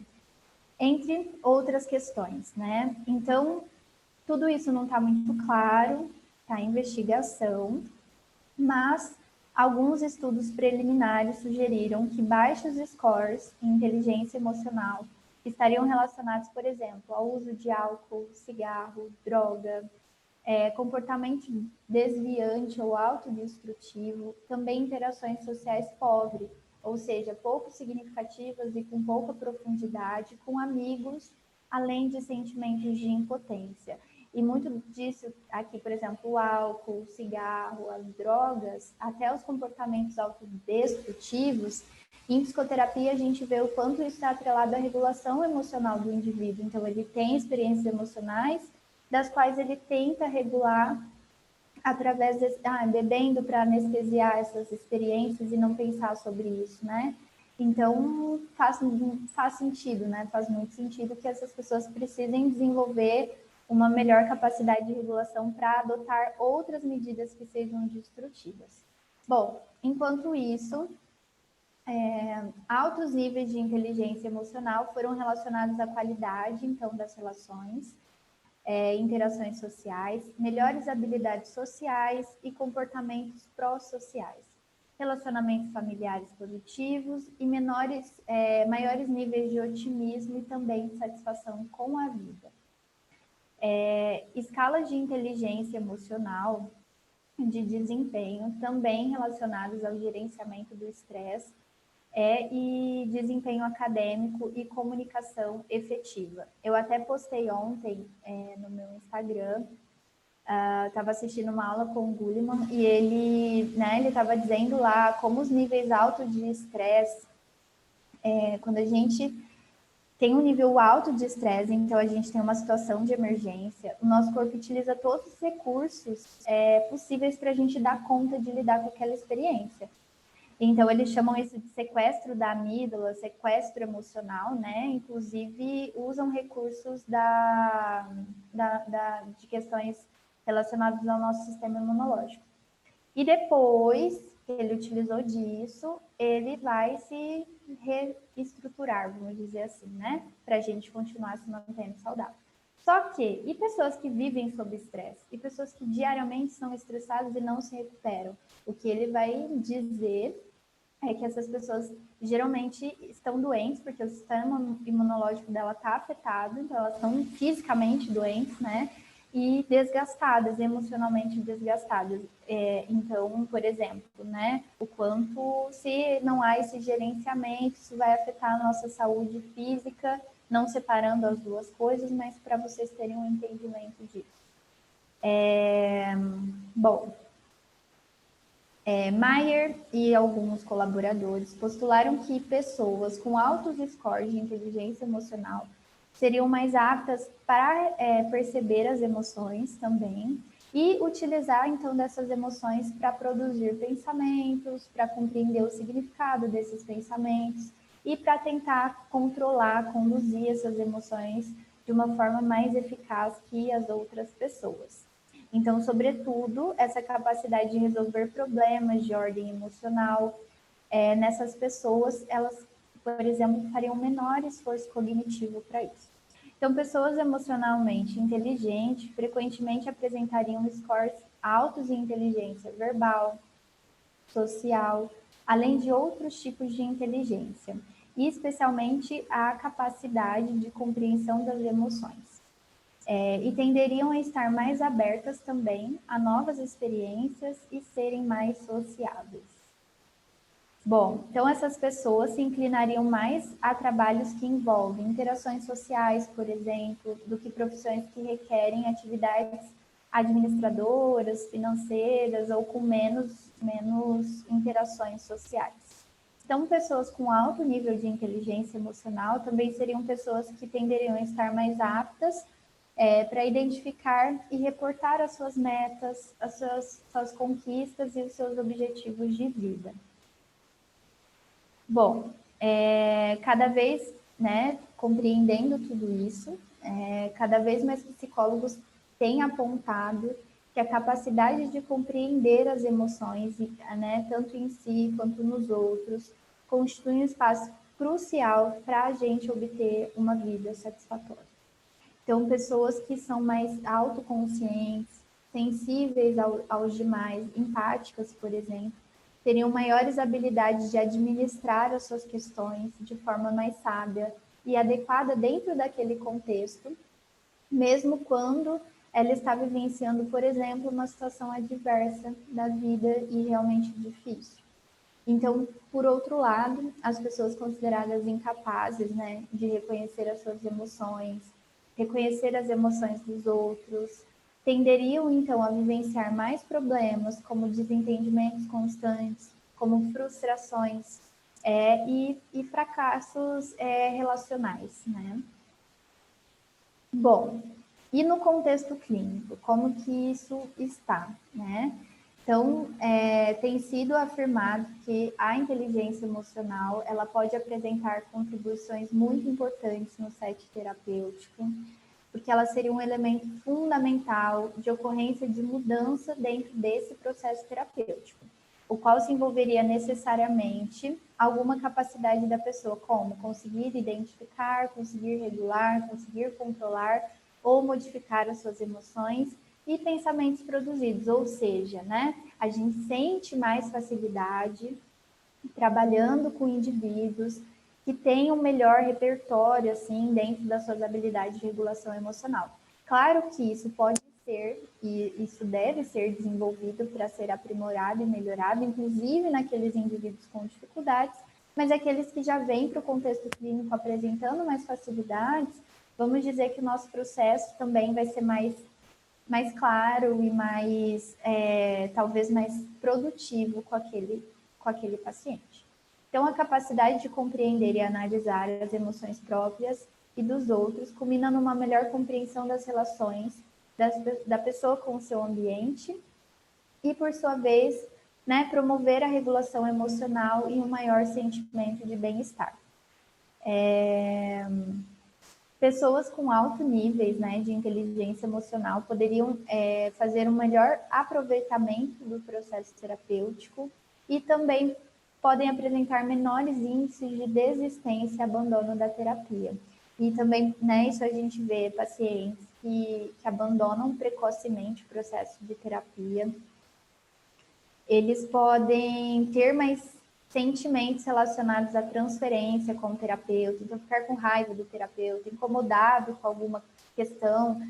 Speaker 2: Entre outras questões, né? Então, tudo isso não está muito claro, está em investigação, mas alguns estudos preliminares sugeriram que baixos scores em inteligência emocional estariam relacionados, por exemplo, ao uso de álcool, cigarro, droga, comportamento desviante ou autodestrutivo, também interações sociais pobres, ou seja, pouco significativas e com pouca profundidade, com amigos, além de sentimentos de impotência. E muito disso aqui, por exemplo, o álcool, o cigarro, as drogas, até os comportamentos autodestrutivos, em psicoterapia a gente vê o quanto isso está atrelado à regulação emocional do indivíduo. Então, ele tem experiências emocionais das quais ele tenta regular através de bebendo para anestesiar essas experiências e não pensar sobre isso, né? Então, faz sentido, né? Faz muito sentido que essas pessoas precisem desenvolver uma melhor capacidade de regulação para adotar outras medidas que sejam destrutivas. Bom, enquanto isso, altos níveis de inteligência emocional foram relacionados à qualidade, então, das relações, interações sociais, melhores habilidades sociais e comportamentos pró-sociais, relacionamentos familiares positivos e maiores níveis de otimismo e também de satisfação com a vida. Escalas de inteligência emocional de desempenho também relacionadas ao gerenciamento do estresse e desempenho acadêmico e comunicação efetiva. Eu até postei ontem no meu Instagram, estava assistindo uma aula com o Goleman e ele estava dizendo lá como os níveis altos de estresse, quando a gente tem um nível alto de estresse, então a gente tem uma situação de emergência, o nosso corpo utiliza todos os recursos possíveis para a gente dar conta de lidar com aquela experiência. Então, eles chamam isso de sequestro da amígdala, sequestro emocional, né? Inclusive, usam recursos de questões relacionadas ao nosso sistema imunológico. E depois que ele utilizou disso, ele vai se reestruturar, vamos dizer assim, né? Para a gente continuar se mantendo saudável. Só que, e pessoas que vivem sob estresse? E pessoas que diariamente são estressadas e não se recuperam? O que ele vai dizer é que essas pessoas geralmente estão doentes, porque o sistema imunológico dela está afetado, então elas estão fisicamente doentes, né? E desgastadas, emocionalmente desgastadas. Então, por exemplo, né? O quanto, se não há esse gerenciamento, isso vai afetar a nossa saúde física, não separando as duas coisas, mas para vocês terem um entendimento disso. Bom, Mayer e alguns colaboradores postularam que pessoas com altos scores de inteligência emocional seriam mais aptas para perceber as emoções também e utilizar, então, dessas emoções para produzir pensamentos, para compreender o significado desses pensamentos e para tentar controlar, conduzir essas emoções de uma forma mais eficaz que as outras pessoas. Então, sobretudo, essa capacidade de resolver problemas de ordem emocional, nessas pessoas, elas, por exemplo, fariam menor esforço cognitivo para isso. Então, pessoas emocionalmente inteligentes frequentemente apresentariam scores altos em inteligência verbal, social, além de outros tipos de inteligência, e especialmente a capacidade de compreensão das emoções. E tenderiam a estar mais abertas também a novas experiências e serem mais sociáveis. Bom, então essas pessoas se inclinariam mais a trabalhos que envolvem interações sociais, por exemplo, do que profissões que requerem atividades administradoras, financeiras ou com menos interações sociais. Então, pessoas com alto nível de inteligência emocional também seriam pessoas que tenderiam a estar mais aptas para identificar e reportar as suas metas, as suas conquistas e os seus objetivos de vida. Bom, cada vez, né, compreendendo tudo isso, cada vez mais psicólogos têm apontado que a capacidade de compreender as emoções, né, tanto em si quanto nos outros, constitui um espaço crucial para a gente obter uma vida satisfatória. Então, pessoas que são mais autoconscientes, sensíveis aos demais, empáticas, por exemplo, teriam maiores habilidades de administrar as suas questões de forma mais sábia e adequada dentro daquele contexto, mesmo quando ela está vivenciando, por exemplo, uma situação adversa da vida e realmente difícil. Então, por outro lado, as pessoas consideradas incapazes, né, de reconhecer as suas emoções, reconhecer as emoções dos outros, tenderiam, então, a vivenciar mais problemas, como desentendimentos constantes, como frustrações e fracassos relacionais, né? Bom, e no contexto clínico, como que isso está, né? Então, tem sido afirmado que a inteligência emocional, ela pode apresentar contribuições muito importantes no set terapêutico, porque ela seria um elemento fundamental de ocorrência de mudança dentro desse processo terapêutico, o qual se envolveria necessariamente alguma capacidade da pessoa, como conseguir identificar, conseguir regular, conseguir controlar ou modificar as suas emoções e pensamentos produzidos, ou seja, né, a gente sente mais facilidade trabalhando com indivíduos que têm um melhor repertório, assim, dentro das suas habilidades de regulação emocional. Claro que isso pode ser, e isso deve ser desenvolvido para ser aprimorado e melhorado, inclusive naqueles indivíduos com dificuldades, mas aqueles que já vêm para o contexto clínico apresentando mais facilidades, vamos dizer que o nosso processo também vai ser mais claro e mais, talvez mais produtivo com aquele paciente. Então, a capacidade de compreender e analisar as emoções próprias e dos outros culmina numa melhor compreensão das relações da pessoa com o seu ambiente e, por sua vez, né, promover a regulação emocional e um maior sentimento de bem-estar. Pessoas com alto níveis, né, de inteligência emocional poderiam fazer um melhor aproveitamento do processo terapêutico e também podem apresentar menores índices de desistência e abandono da terapia. E também, né, isso a gente vê pacientes que abandonam precocemente o processo de terapia. Eles podem ter mais sentimentos relacionados à transferência com o terapeuta, então ficar com raiva do terapeuta, incomodado com alguma questão,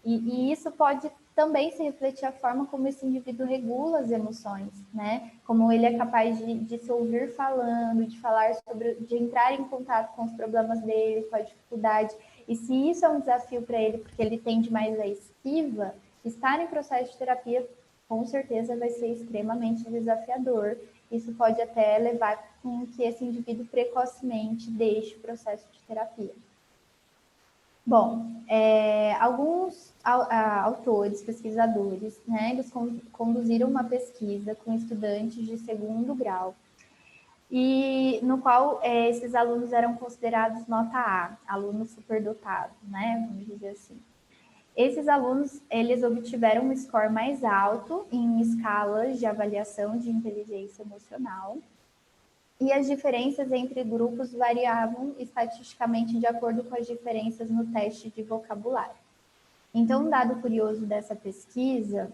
Speaker 2: e isso pode também se refletir a forma como esse indivíduo regula as emoções, né? Como ele é capaz de se ouvir falando, de falar sobre, de entrar em contato com os problemas dele, com a dificuldade. E se isso é um desafio para ele, porque ele tende mais à esquiva, estar em processo de terapia com certeza vai ser extremamente desafiador. Isso pode até levar com que esse indivíduo precocemente deixe o processo de terapia. Bom, alguns autores, pesquisadores, né, eles conduziram uma pesquisa com estudantes de segundo grau, e no qual esses alunos eram considerados nota A, alunos superdotados, né, vamos dizer assim. Esses alunos, eles obtiveram um score mais alto em escalas de avaliação de inteligência emocional, e as diferenças entre grupos variavam estatisticamente de acordo com as diferenças no teste de vocabulário. Então, um dado curioso dessa pesquisa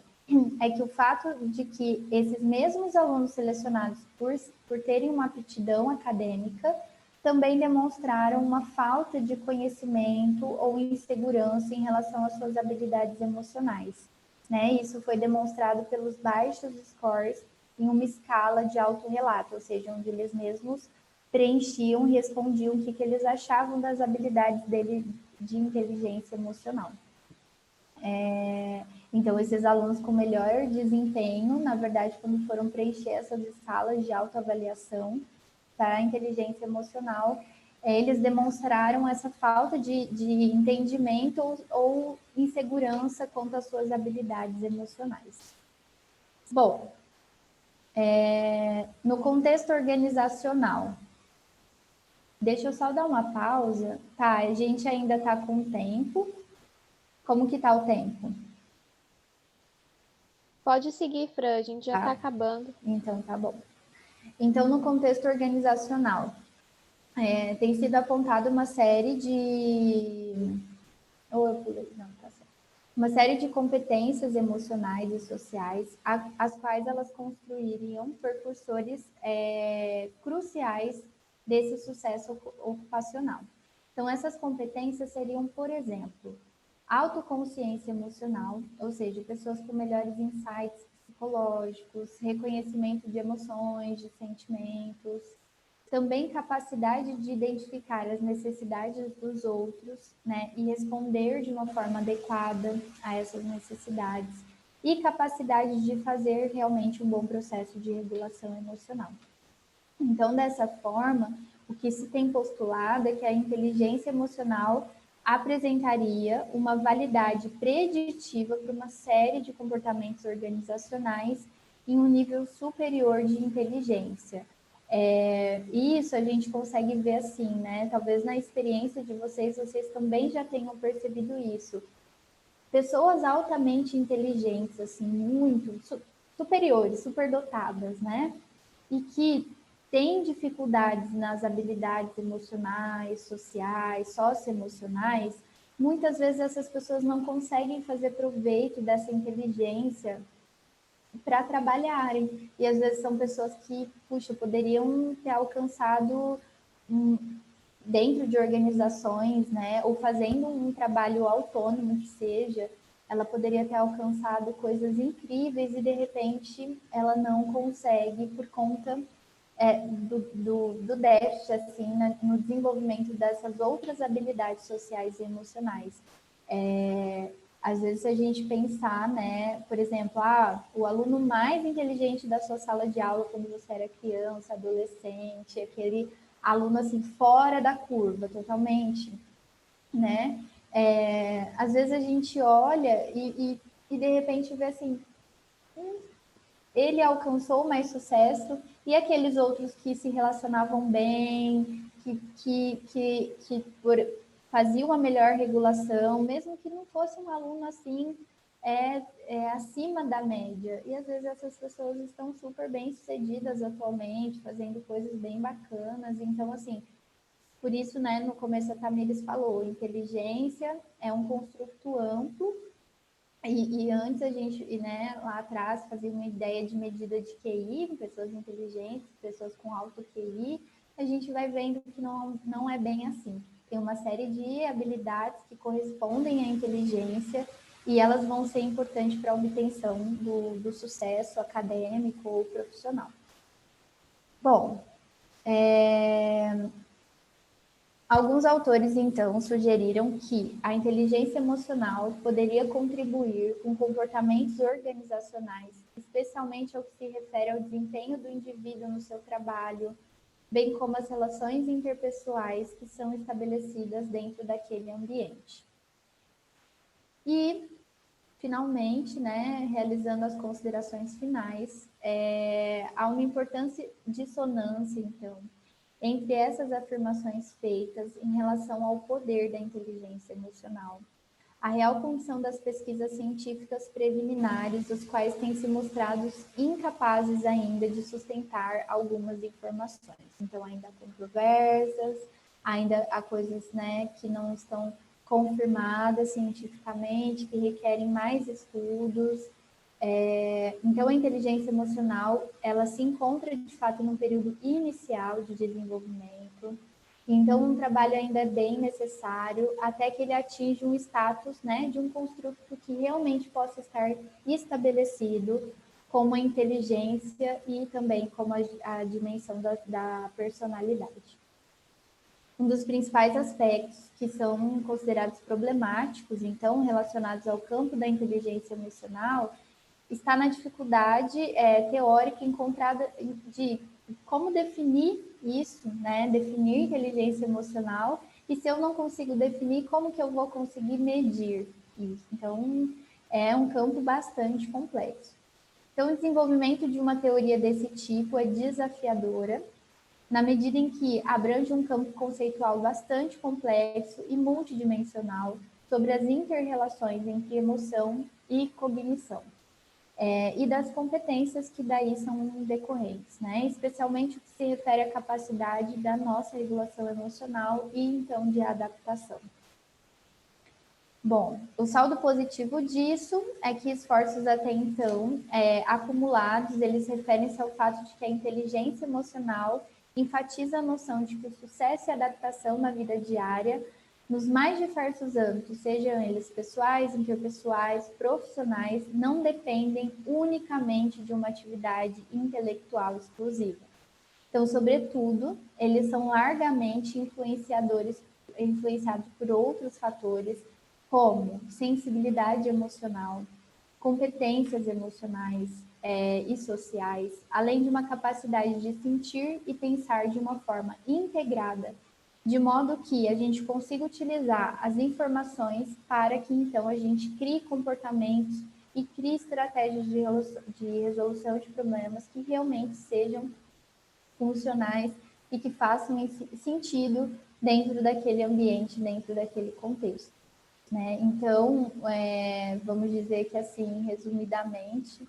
Speaker 2: é que o fato de que esses mesmos alunos selecionados por terem uma aptidão acadêmica também demonstraram uma falta de conhecimento ou insegurança em relação às suas habilidades emocionais, né? Isso foi demonstrado pelos baixos scores em uma escala de autorrelato, ou seja, onde eles mesmos preenchiam e respondiam o que eles achavam das habilidades dele de inteligência emocional. Então, esses alunos com melhor desempenho, na verdade, quando foram preencher essas escalas de autoavaliação para a inteligência emocional, eles demonstraram essa falta de entendimento ou insegurança quanto às suas habilidades emocionais. Bom, no contexto organizacional, deixa eu só dar uma pausa. Tá, a gente ainda está com tempo. Como que está o tempo?
Speaker 1: Pode seguir, Fran, a gente já está acabando.
Speaker 2: Então, tá bom. Então, no contexto organizacional, tem sido apontada uma série de... eu pulei, não, tá certo. Uma série de competências emocionais e sociais, as quais elas construiriam percursores cruciais desse sucesso ocupacional. Então, essas competências seriam, por exemplo, autoconsciência emocional, ou seja, pessoas com melhores insights psicológicos, reconhecimento de emoções, de sentimentos, também capacidade de identificar as necessidades dos outros, né, e responder de uma forma adequada a essas necessidades, e capacidade de fazer realmente um bom processo de regulação emocional. Então, dessa forma, o que se tem postulado é que a inteligência emocional apresentaria uma validade preditiva para uma série de comportamentos organizacionais em um nível superior de inteligência. Isso a gente consegue ver assim, né? Talvez na experiência de vocês também já tenham percebido isso. Pessoas altamente inteligentes, assim, muito superiores, superdotadas, né? E que têm dificuldades nas habilidades emocionais, sociais, socioemocionais, muitas vezes essas pessoas não conseguem fazer proveito dessa inteligência para trabalharem. E às vezes são pessoas que, puxa, poderiam ter alcançado dentro de organizações, né, ou fazendo um trabalho autônomo que seja, ela poderia ter alcançado coisas incríveis e de repente ela não consegue por conta do déficit assim, no desenvolvimento dessas outras habilidades sociais e emocionais. Às vezes, se a gente pensar, né, por exemplo, o aluno mais inteligente da sua sala de aula quando você era criança, adolescente, aquele aluno assim fora da curva, totalmente, né? Às vezes a gente olha e de repente vê assim, ele alcançou mais sucesso e aqueles outros que se relacionavam bem, faziam uma melhor regulação, mesmo que não fosse um aluno assim acima da média. E às vezes essas pessoas estão super bem sucedidas atualmente, fazendo coisas bem bacanas. Então, assim, por isso, né, no começo a Tamires falou, inteligência é um construto amplo e antes a gente, né, lá atrás, fazia uma ideia de medida de QI, pessoas inteligentes, pessoas com alto QI, a gente vai vendo que não é bem assim. Tem uma série de habilidades que correspondem à inteligência e elas vão ser importantes para a obtenção do sucesso acadêmico ou profissional. Bom, alguns autores, então, sugeriram que a inteligência emocional poderia contribuir com comportamentos organizacionais, especialmente ao que se refere ao desempenho do indivíduo no seu trabalho, bem como as relações interpessoais que são estabelecidas dentro daquele ambiente. E, finalmente, né, realizando as considerações finais, há uma importante dissonância, então, entre essas afirmações feitas em relação ao poder da inteligência emocional. A real condição das pesquisas científicas preliminares, os quais têm se mostrado incapazes ainda de sustentar algumas informações. Então, ainda há controvérsias, ainda há coisas, né, que não estão confirmadas cientificamente, que requerem mais estudos. Então, a inteligência emocional, ela se encontra, de fato, num período inicial de desenvolvimento. Então, um trabalho ainda é bem necessário até que ele atinja um status, né, de um construto que realmente possa estar estabelecido como a inteligência e também como a dimensão da personalidade. Um dos principais aspectos que são considerados problemáticos, então, relacionados ao campo da inteligência emocional, está na dificuldade teórica encontrada de como definir isso, né? Definir inteligência emocional, e se eu não consigo definir, como que eu vou conseguir medir isso? Então, é um campo bastante complexo. Então, o desenvolvimento de uma teoria desse tipo é desafiadora, na medida em que abrange um campo conceitual bastante complexo e multidimensional sobre as inter-relações entre emoção e cognição. E das competências que daí são decorrentes, né? Especialmente o que se refere à capacidade da nossa regulação emocional e, então, de adaptação. Bom, o saldo positivo disso é que esforços até então acumulados, eles referem-se ao fato de que a inteligência emocional enfatiza a noção de que o sucesso e a adaptação na vida diária, nos mais diversos âmbitos, sejam eles pessoais, interpessoais, profissionais, não dependem unicamente de uma atividade intelectual exclusiva. Então, sobretudo, eles são largamente influenciados por outros fatores, como sensibilidade emocional, competências emocionais e sociais, além de uma capacidade de sentir e pensar de uma forma integrada, de modo que a gente consiga utilizar as informações para que, então, a gente crie comportamentos e crie estratégias de resolução de problemas que realmente sejam funcionais e que façam sentido dentro daquele ambiente, dentro daquele contexto. Né? Então, vamos dizer que, assim, resumidamente,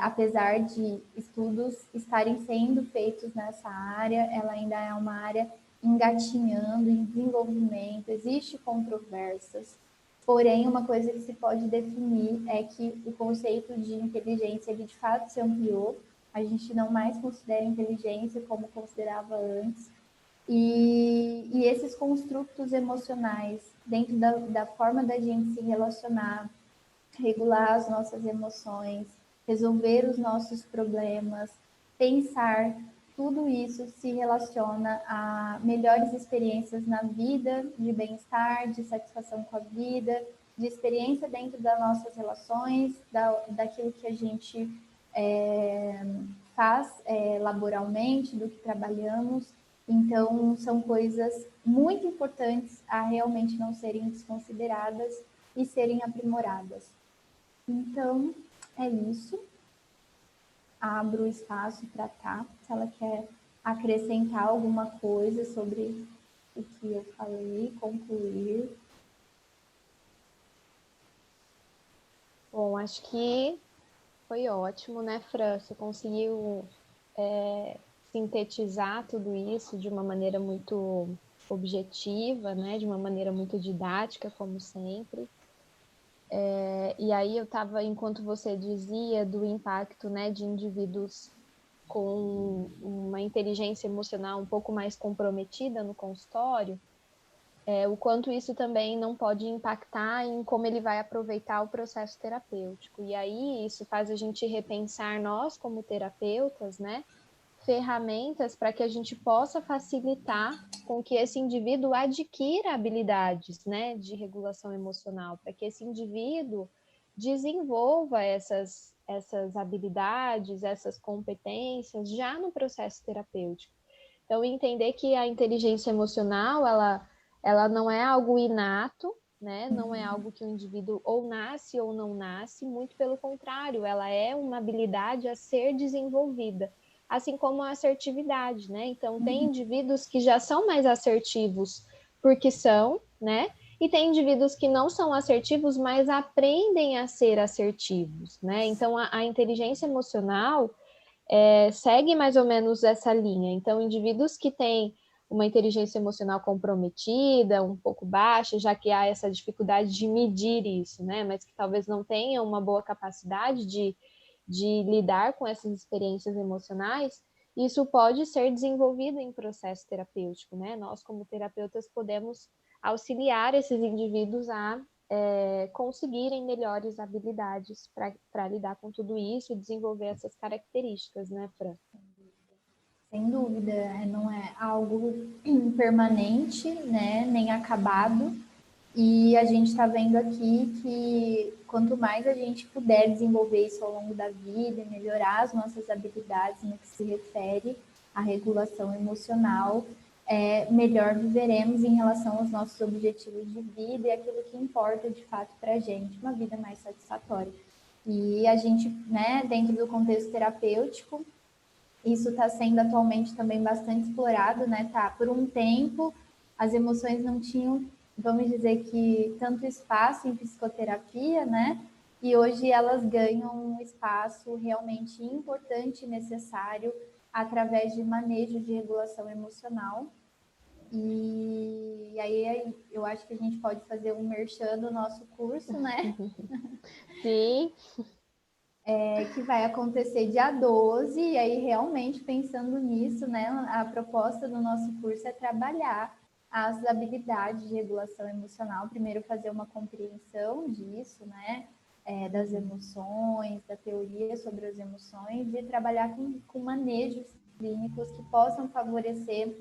Speaker 2: apesar de estudos estarem sendo feitos nessa área, ela ainda é uma área engatinhando, em desenvolvimento, existe controvérsias, porém, uma coisa que se pode definir é que o conceito de inteligência, ele de fato se ampliou, a gente não mais considera inteligência como considerava antes, e esses construtos emocionais, dentro da forma da gente se relacionar, regular as nossas emoções, resolver os nossos problemas, pensar, tudo isso se relaciona a melhores experiências na vida, de bem-estar, de satisfação com a vida, de experiência dentro das nossas relações, daquilo que a gente faz laboralmente, do que trabalhamos. Então, são coisas muito importantes a realmente não serem desconsideradas e serem aprimoradas. Então, é isso. Abro o espaço para Tá, se ela quer acrescentar alguma coisa sobre o que eu falei, concluir.
Speaker 1: Bom, acho que foi ótimo, né, Fran? Você conseguiu sintetizar tudo isso de uma maneira muito objetiva, né, de uma maneira muito didática, como sempre. E aí eu estava, enquanto você dizia do impacto, né, de indivíduos com uma inteligência emocional um pouco mais comprometida no consultório, o quanto isso também não pode impactar em como ele vai aproveitar o processo terapêutico. E aí isso faz a gente repensar nós como terapeutas, né, ferramentas para que a gente possa facilitar com que esse indivíduo adquira habilidades, né, de regulação emocional, para que esse indivíduo desenvolva essas habilidades, essas competências já no processo terapêutico. Então, entender que a inteligência emocional, ela não é algo inato, né? Não é algo que o indivíduo ou nasce ou não nasce, muito pelo contrário, ela é uma habilidade a ser desenvolvida, assim como a assertividade, né? Então, tem indivíduos que já são mais assertivos porque são, né? E tem indivíduos que não são assertivos, mas aprendem a ser assertivos, né? Então, a inteligência emocional segue mais ou menos essa linha. Então, indivíduos que têm uma inteligência emocional comprometida, um pouco baixa, já que há essa dificuldade de medir isso, né? Mas que talvez não tenham uma boa capacidade de lidar com essas experiências emocionais, isso pode ser desenvolvido em processo terapêutico, né? Nós, como terapeutas, podemos auxiliar esses indivíduos a conseguirem melhores habilidades para lidar com tudo isso e desenvolver essas características, né, Fran?
Speaker 2: Sem dúvida, não é algo permanente, né, nem acabado. E a gente está vendo aqui que quanto mais a gente puder desenvolver isso ao longo da vida, melhorar as nossas habilidades no que se refere à regulação emocional, melhor viveremos em relação aos nossos objetivos de vida e aquilo que importa de fato para a gente, uma vida mais satisfatória. E a gente, né, dentro do contexto terapêutico, isso está sendo atualmente também bastante explorado, né? Tá, por um tempo, as emoções não tinham, vamos dizer que, tanto espaço em psicoterapia, né? E hoje elas ganham um espaço realmente importante e necessário através de manejo de regulação emocional. E aí eu acho que a gente pode fazer um merchan do nosso curso, né?
Speaker 1: Sim.
Speaker 2: Que vai acontecer dia 12, e aí realmente pensando nisso, né, a proposta do nosso curso é trabalhar as habilidades de regulação emocional, primeiro fazer uma compreensão disso, né, das emoções, da teoria sobre as emoções, e trabalhar com manejos clínicos que possam favorecer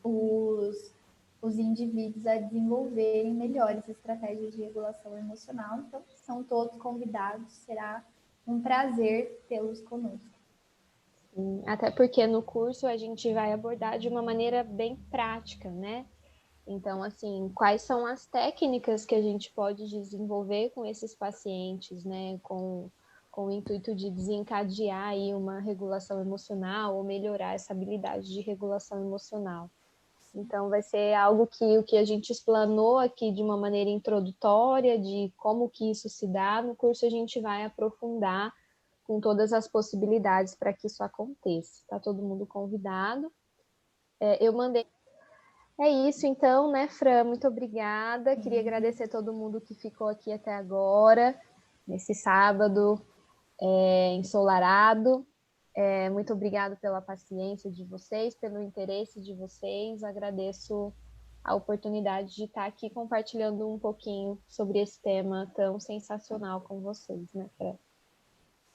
Speaker 2: os indivíduos a desenvolverem melhores estratégias de regulação emocional. Então, são todos convidados, será um prazer tê-los conosco.
Speaker 1: Sim, até porque no curso a gente vai abordar de uma maneira bem prática, né? Então, assim, quais são as técnicas que a gente pode desenvolver com esses pacientes, né? Com o intuito de desencadear aí uma regulação emocional ou melhorar essa habilidade de regulação emocional. Então, vai ser algo que o que a gente explanou aqui de uma maneira introdutória, de como que isso se dá, no curso a gente vai aprofundar com todas as possibilidades para que isso aconteça. Está todo mundo convidado. Eu mandei. É isso, então, né, Fran? Muito obrigada. Queria agradecer a todo mundo que ficou aqui até agora, nesse sábado ensolarado. Muito obrigado pela paciência de vocês, pelo interesse de vocês. Agradeço a oportunidade de estar aqui compartilhando um pouquinho sobre esse tema tão sensacional com vocês, né, Fran?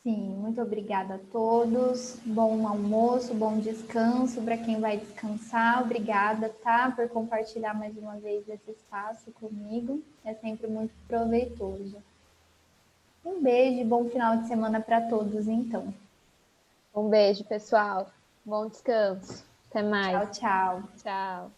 Speaker 2: Sim, muito obrigada a todos. Bom almoço, bom descanso para quem vai descansar. Obrigada, tá, por compartilhar mais uma vez esse espaço comigo. É sempre muito proveitoso. Um beijo e bom final de semana para todos, então.
Speaker 1: Um beijo, pessoal. Bom descanso. Até mais.
Speaker 2: Tchau, tchau.
Speaker 1: Tchau.